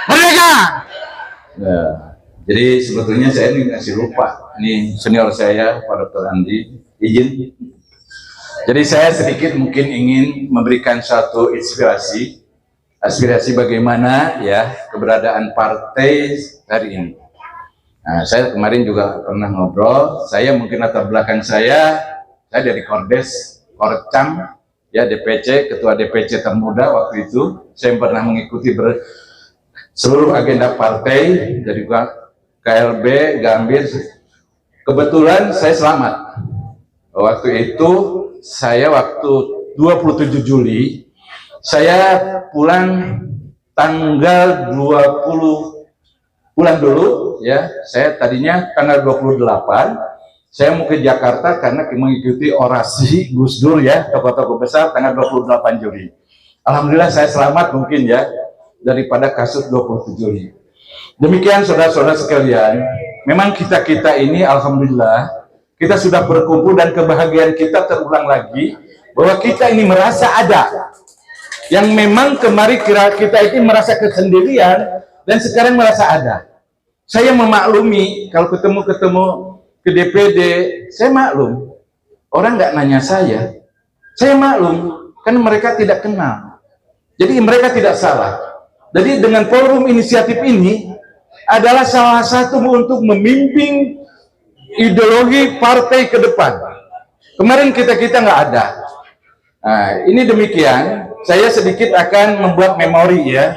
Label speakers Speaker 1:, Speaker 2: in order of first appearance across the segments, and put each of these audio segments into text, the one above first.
Speaker 1: Merdeka. Nah, jadi sebetulnya saya ini masih lupa. Ini senior saya, Pak Dr. Andi, izin. Jadi saya sedikit mungkin ingin memberikan satu aspirasi bagaimana ya keberadaan partai hari ini. Nah, saya kemarin juga pernah ngobrol. Saya mungkin latar belakang saya dari Kordes, Korcam, ya DPC, ketua DPC termuda waktu itu. Saya pernah mengikuti seluruh agenda partai dari KLB, Gambir. Kebetulan saya selamat. Waktu itu waktu 27 Juli saya pulang tanggal 20 pulang dulu ya. Saya tadinya tanggal 28 saya mau ke Jakarta karena mengikuti orasi Gus Dur ya, tokoh-tokoh besar tanggal 28 Juli. Alhamdulillah saya selamat mungkin ya daripada kasus 27 Juli. Demikian saudara-saudara sekalian, memang kita ini alhamdulillah kita sudah berkumpul dan kebahagiaan kita terulang lagi bahwa kita ini merasa ada. Yang memang kemarin kita ini merasa kesendirian dan sekarang merasa ada. Saya memaklumi kalau ketemu ke DPD, saya maklum. Orang nggak nanya saya maklum karena mereka tidak kenal. Jadi mereka tidak salah. Jadi dengan forum inisiatif ini adalah salah satu untuk membimbing ideologi partai ke depan. Kemarin kita nggak ada. Nah, ini demikian. Saya sedikit akan membuat memori ya,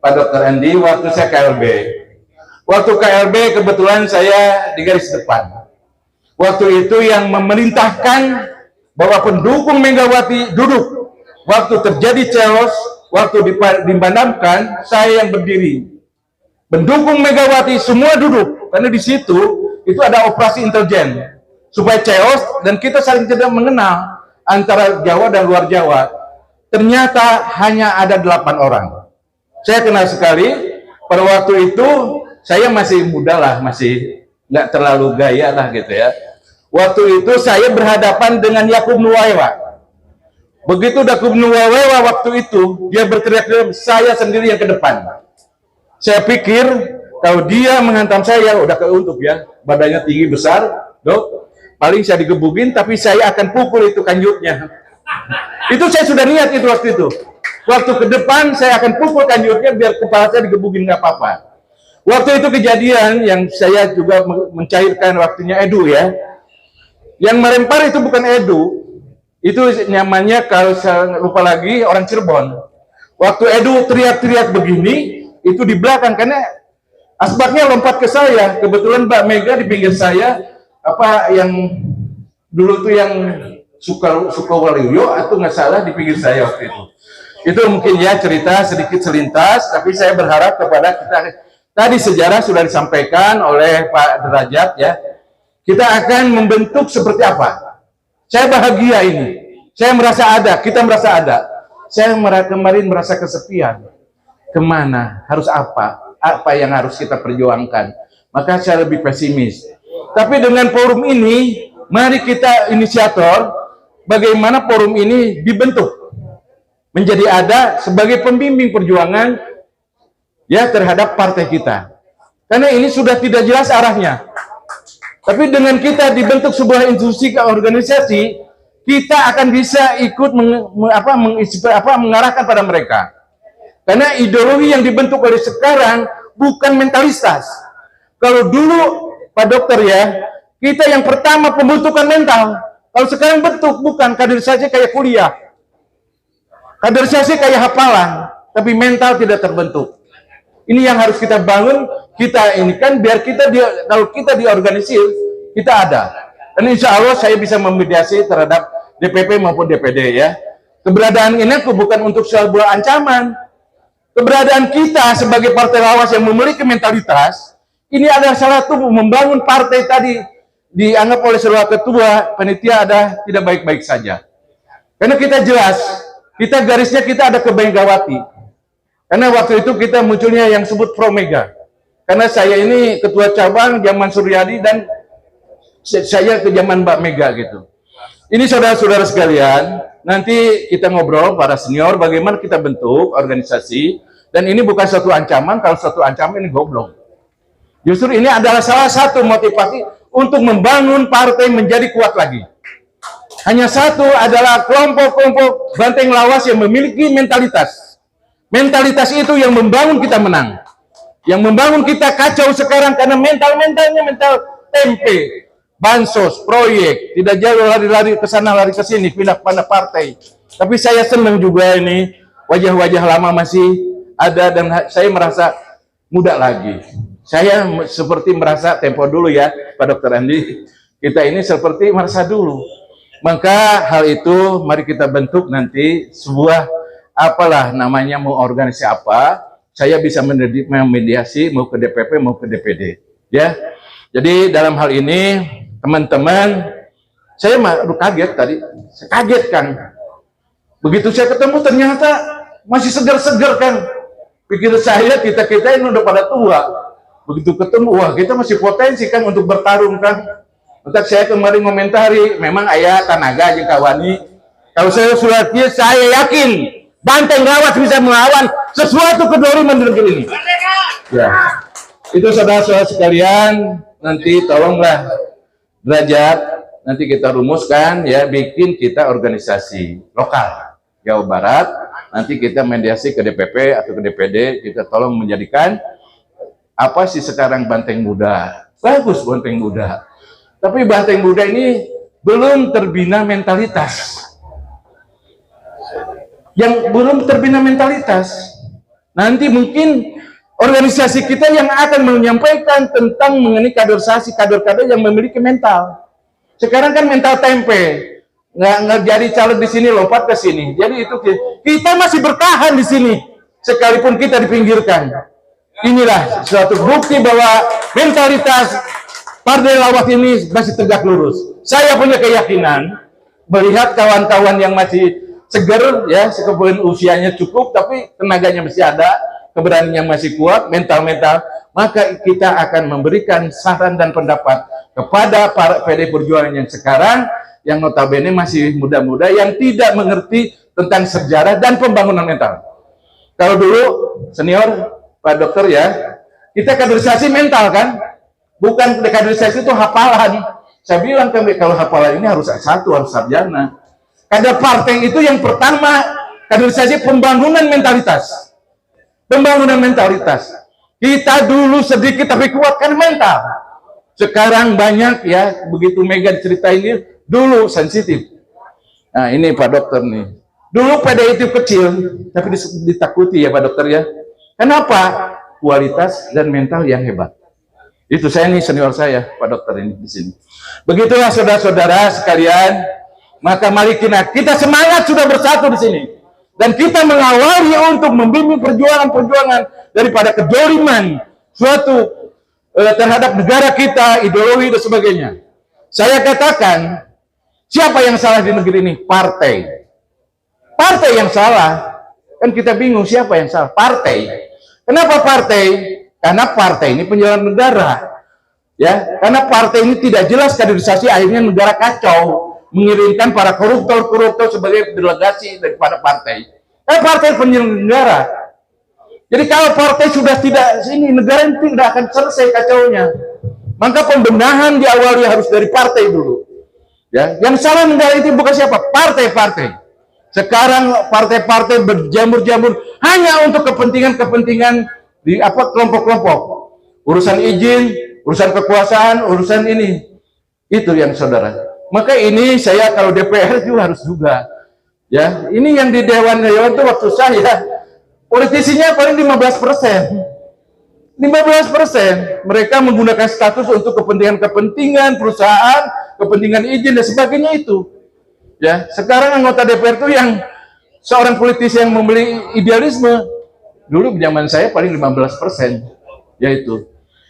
Speaker 1: Pak Dr. Andi. Waktu saya KLB, kebetulan saya di garis depan. Waktu itu yang memerintahkan bahwa pendukung Megawati duduk. Waktu terjadi chaos, waktu dipadamkan, saya yang berdiri. Pendukung Megawati semua duduk karena di situ itu ada operasi intelijen supaya chaos dan kita saling tidak mengenal antara Jawa dan luar Jawa. Ternyata hanya ada 8 orang. Saya kenal sekali. Pada waktu itu saya masih muda lah, masih nggak terlalu gaya lah gitu ya. Waktu itu saya berhadapan dengan Yakub Nuwaiwa. Begitu Yakub Nuwaiwa waktu itu dia berteriak, saya sendiri yang ke depan. Saya pikir kalau dia menghantam saya udah keuntuk ya, badannya tinggi besar, dok, paling saya digebukin, tapi saya akan pukul itu kanjutnya. Itu saya sudah niat itu waktu itu. Waktu ke depan saya akan pukul kanjutnya biar kepala saya digebukin nggak apa-apa. Waktu itu kejadian yang saya juga mencairkan waktunya Edu ya. Yang melempar itu bukan Edu, itu namanya kalau saya lupa lagi orang Cirebon. Waktu Edu teriak-teriak begini, itu di belakang karena asbaknya lompat ke saya. Kebetulan Mbak Mega di pinggir saya, apa yang dulu tuh yang Sukawaluyo atau nggak salah di pinggir saya waktu itu. Itu mungkin ya cerita sedikit selintas, tapi saya berharap kepada kita tadi sejarah sudah disampaikan oleh Pak Derajat ya. Kita akan membentuk seperti apa? Saya bahagia ini. Saya merasa ada, kita merasa ada. Saya kemarin merasa kesepian. Kemana? Harus apa? Apa yang harus kita perjuangkan? Maka saya lebih pesimis. Tapi dengan forum ini, mari kita inisiator, bagaimana forum ini dibentuk menjadi ada sebagai pembimbing perjuangan ya terhadap partai kita. Karena ini sudah tidak jelas arahnya. Tapi dengan kita dibentuk sebuah institusi ke organisasi, kita akan bisa ikut mengarahkan pada mereka. Karena ideologi yang dibentuk oleh sekarang bukan mentalitas. Kalau dulu Pak Dokter ya, kita yang pertama pembentukan mental. Kalau sekarang bentuk bukan kaderisasi kayak kuliah. Kaderisasi kayak hafalan, tapi mental tidak terbentuk. Ini yang harus kita bangun, kita ini kan biar kita kalau kita diorganisir, kita ada. Dan insya Allah saya bisa memediasi terhadap DPP maupun DPD ya. Keberadaan ini bukan untuk sebuah ancaman. Keberadaan kita sebagai partai lawas yang memiliki mentalitas, ini adalah salah satu membangun partai tadi dianggap oleh seluruh ketua panitia ada tidak baik-baik saja. Karena kita jelas, kita garisnya kita ada ke Megawati. Karena waktu itu kita munculnya yang sebut Pro Mega. Karena saya ini ketua cabang zaman Suryadi dan saya ke zaman Mbak Mega gitu. Ini saudara-saudara sekalian, nanti kita ngobrol para senior bagaimana kita bentuk organisasi. Dan ini bukan suatu ancaman, kalau suatu ancaman ini goblok. Justru ini adalah salah satu motivasi untuk membangun partai menjadi kuat lagi. Hanya satu adalah kelompok-kelompok banteng lawas yang memiliki mentalitas. Mentalitas itu yang membangun kita menang. Yang membangun kita kacau sekarang karena mental-mentalnya mental tempe, bansos, proyek, tidak jauh lari-lari ke sana, lari ke sini, pindah pada partai. Tapi saya senang juga ini, wajah-wajah lama masih ada dan saya merasa muda lagi. Saya seperti merasa tempo dulu ya, Pak Dr. Andi. Kita ini seperti merasa dulu. Maka hal itu mari kita bentuk nanti sebuah apalah namanya, mau organisasi apa, saya bisa memediasi mau ke DPP mau ke DPD ya. Jadi dalam hal ini teman-teman, saya kaget tadi, saya kaget kan. Begitu saya ketemu ternyata masih segar-segar kan. Pikir saya kita ini udah pada tua. Begitu ketemu, wah kita masih potensi kan untuk bertarung kan. Untuk saya kemarin komentari, memang ayah tenaga aja kawani. Kalau saya sudah saya yakin Banteng Lawas bisa melawan sesuatu kedoliman di negeri ini. Ya, itu saudara-saudara sekalian, nanti tolonglah derajat, nanti kita rumuskan ya, bikin kita organisasi lokal Jawa Barat, nanti kita mediasi ke DPP atau ke DPD, kita tolong menjadikan apa sih sekarang Banteng Muda, bagus Banteng Muda, tapi Banteng Muda ini belum terbina mentalitas. Yang belum terbina mentalitas, nanti mungkin organisasi kita yang akan menyampaikan tentang mengenai kaderisasi kader-kader yang memiliki mental. Sekarang kan mental tempe, nggak jadi calon di sini lompat ke sini. Jadi itu kita masih bertahan di sini, sekalipun kita dipinggirkan. Inilah suatu bukti bahwa mentalitas Partai Lawas ini masih tegak lurus. Saya punya keyakinan melihat kawan-kawan yang masih seger ya, sekebun usianya cukup tapi tenaganya masih ada, keberaniannya masih kuat, mental-mental, maka kita akan memberikan saran dan pendapat kepada para PD Perjuangan yang sekarang, yang notabene masih muda-muda, yang tidak mengerti tentang sejarah dan pembangunan mental. Kalau dulu senior Pak Dokter ya, kita kaderisasi mental kan, bukan kaderisasi itu hafalan. Saya bilang kalau hafalan ini harus S1, harus sarjana. Kader partai itu yang pertama kaderisasi pembangunan mentalitas. Pembangunan mentalitas. Kita dulu sedikit tapi kuatkan mental. Sekarang banyak ya, begitu Mega cerita ini, dulu sensitif. Nah ini Pak Dokter nih. Dulu PDI itu kecil, tapi ditakuti ya Pak Dokter ya. Kenapa? Kualitas dan mental yang hebat. Itu saya nih senior saya Pak Dokter ini di sini. Begitulah saudara-saudara sekalian. Maka mari kita semangat sudah bersatu di sini, dan kita mengawali untuk membimbing perjuangan-perjuangan daripada kedoliman suatu terhadap negara kita, ideologi dan sebagainya. Saya katakan, siapa yang salah di negeri ini? Partai. Partai yang salah. Kan kita bingung siapa yang salah? Partai. Kenapa partai? Karena partai ini penyelenggara negara. Ya, karena partai ini tidak jelas kaderisasi, akhirnya negara kacau. Mengirimkan para koruptor sebagai delegasi daripada partai. Partai penyelenggara. Jadi kalau partai sudah tidak sini, negara ini tidak akan selesai kacaunya. Maka pembenahan diawali harus dari partai dulu. Ya, yang salah negara itu bukan siapa? Partai-partai. Sekarang partai-partai berjamur-jamur hanya untuk kepentingan-kepentingan di kelompok-kelompok. Urusan izin, urusan kekuasaan, urusan ini. Itu yang saudara. Maka ini saya kalau DPR juga harus juga ya, ini yang di Dewan itu waktu saya politisinya paling 15%. 15% mereka menggunakan status untuk kepentingan perusahaan, kepentingan izin dan sebagainya itu. Ya, sekarang anggota DPR itu yang seorang politisi yang membeli idealisme. Dulu zaman saya paling 15%. Yaitu.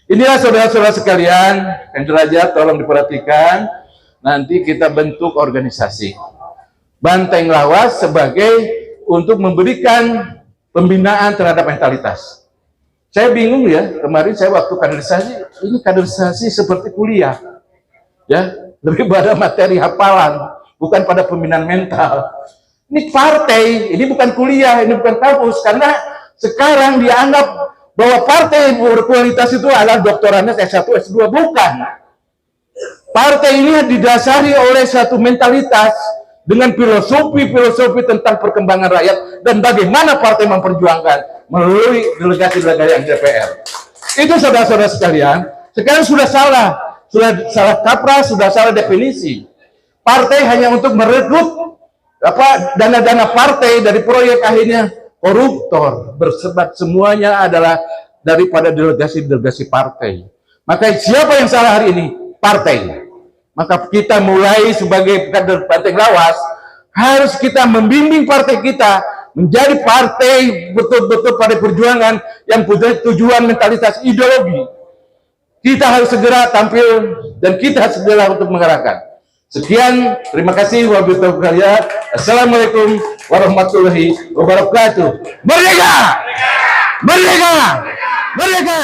Speaker 1: Inilah saudara-saudara sekalian, yang derajat tolong diperhatikan. Nanti kita bentuk organisasi Banteng Lawas sebagai untuk memberikan pembinaan terhadap mentalitas. Saya bingung ya, kemarin saya waktu kaderisasi, ini kaderisasi seperti kuliah ya, lebih pada materi hafalan, bukan pada pembinaan mental. Ini partai, ini bukan kuliah, ini bukan kampus, karena Sekarang dianggap bahwa partai berkualitas itu adalah doktorannya S1, S2. Bukan. Partai ini didasari oleh satu mentalitas dengan filosofi tentang perkembangan rakyat dan bagaimana partai memperjuangkan melalui delegasi-delegasi yang DPR. Itu saudara-saudara sekalian. Sekarang sudah salah kaprah, sudah salah definisi. Partai hanya untuk merekrut dana-dana partai dari proyek, akhirnya koruptor bersebat, semuanya adalah daripada delegasi-delegasi partai. Maka siapa yang salah hari ini? Partai. Maka kita mulai sebagai kader Banteng Lawas harus kita membimbing partai kita menjadi partai betul-betul pada perjuangan yang punya tujuan, mentalitas, ideologi. Kita harus segera tampil dan kita harus segera untuk mengarahkan. Sekian, terima kasih. Assalamualaikum warahmatullahi wabarakatuh. Merdeka! Merdeka! Merdeka!